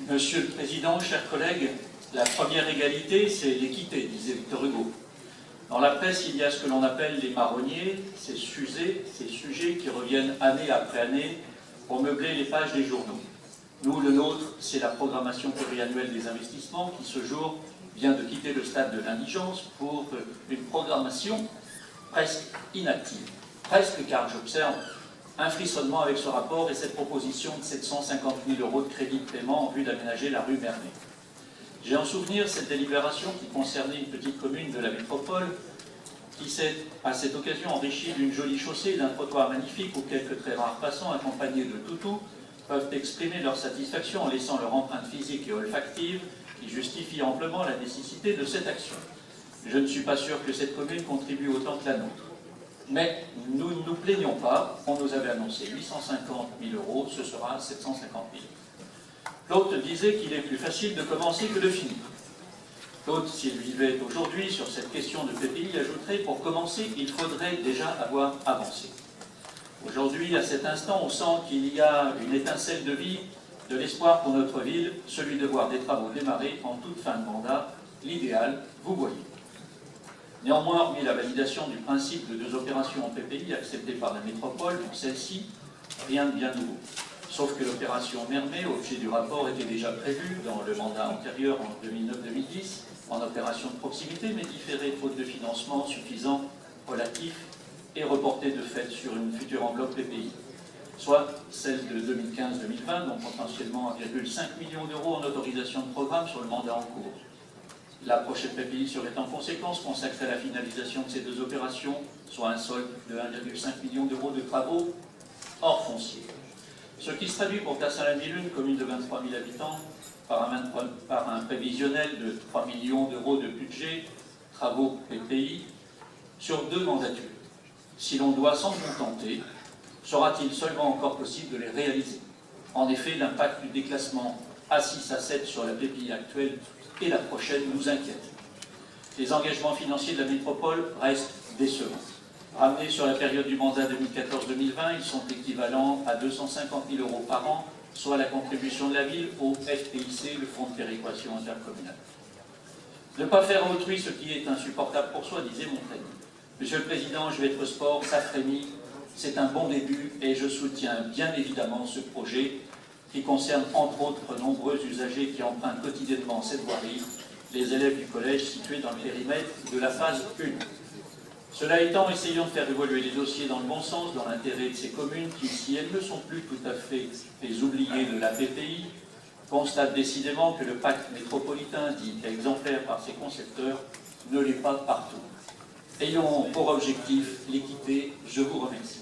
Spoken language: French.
Monsieur le Président, chers collègues, la première égalité, c'est l'équité, disait Victor Hugo. Dans la presse, il y a ce que l'on appelle les marronniers, ces sujets qui reviennent année après année pour meubler les pages des journaux. Nous, le nôtre, c'est la programmation pluriannuelle des investissements qui, ce jour, vient de quitter le stade de l'indigence pour une programmation presque inactive. Presque, car j'observe un frissonnement avec ce rapport et cette proposition de 750 000 € de crédit de paiement en vue d'aménager la rue Mermet. J'ai en souvenir cette délibération qui concernait une petite commune de la métropole qui s'est, à cette occasion, enrichie d'une jolie chaussée et d'un trottoir magnifique où quelques très rares passants accompagnés de toutous peuvent exprimer leur satisfaction en laissant leur empreinte physique et olfactive qui justifie amplement la nécessité de cette action. Je ne suis pas sûr que cette commune contribue autant que la nôtre. Mais nous ne nous plaignons pas, on nous avait annoncé 850 000 €, ce sera 750 000 €. L'autre disait qu'il est plus facile de commencer que de finir. L'autre, s'il vivait aujourd'hui sur cette question de PPI, ajouterait, pour commencer, il faudrait déjà avoir avancé. Aujourd'hui, à cet instant, on sent qu'il y a une étincelle de vie, de l'espoir pour notre ville, celui de voir des travaux démarrer en toute fin de mandat, l'idéal, vous voyez. Néanmoins, hormis la validation du principe de 2 opérations en PPI acceptées par la métropole, dont celle-ci, rien de bien nouveau. Sauf que l'opération Mermet, objet du rapport, était déjà prévue dans le mandat antérieur en 2009-2010, en opération de proximité, mais différée faute de financement suffisant, relatif et reporté de fait sur une future enveloppe PPI, soit celle de 2015-2020, dont potentiellement 1,5 million € en autorisation de programme sur le mandat en cours. La prochaine PPI serait en conséquence consacrée à la finalisation de ces 2 opérations, soit un solde de 1,5 million € de travaux hors foncier. Ce qui se traduit pour Tassin-la-Ville, commune de 23 000 habitants, par un prévisionnel de 3 millions € de budget, travaux PPI, sur 2 mandatures. Si l'on doit s'en contenter, sera-t-il seulement encore possible de les réaliser? En effet, l'impact du déclassement A6 à 7 sur la PPI actuelle et la prochaine nous inquiète. Les engagements financiers de la métropole restent décevants. Ramenés sur la période du mandat 2014-2020, ils sont équivalents à 250 000 € par an, soit la contribution de la ville au FPIC, le Fonds de péréquation intercommunale. Ne pas faire à autrui ce qui est insupportable pour soi, disait Montaigne. Monsieur le Président, je vais être sport, ça frémit, c'est un bon début et je soutiens bien évidemment ce projet qui concerne entre autres nombreux usagers qui empruntent quotidiennement cette voirie, les élèves du collège situés dans le périmètre de la phase 1. Cela étant, essayons de faire évoluer les dossiers dans le bon sens, dans l'intérêt de ces communes qui, si elles ne sont plus tout à fait les oubliées de la PPI, constatent décidément que le pacte métropolitain, dit exemplaire par ses concepteurs, ne l'est pas partout. Ayons pour objectif l'équité. Je vous remercie.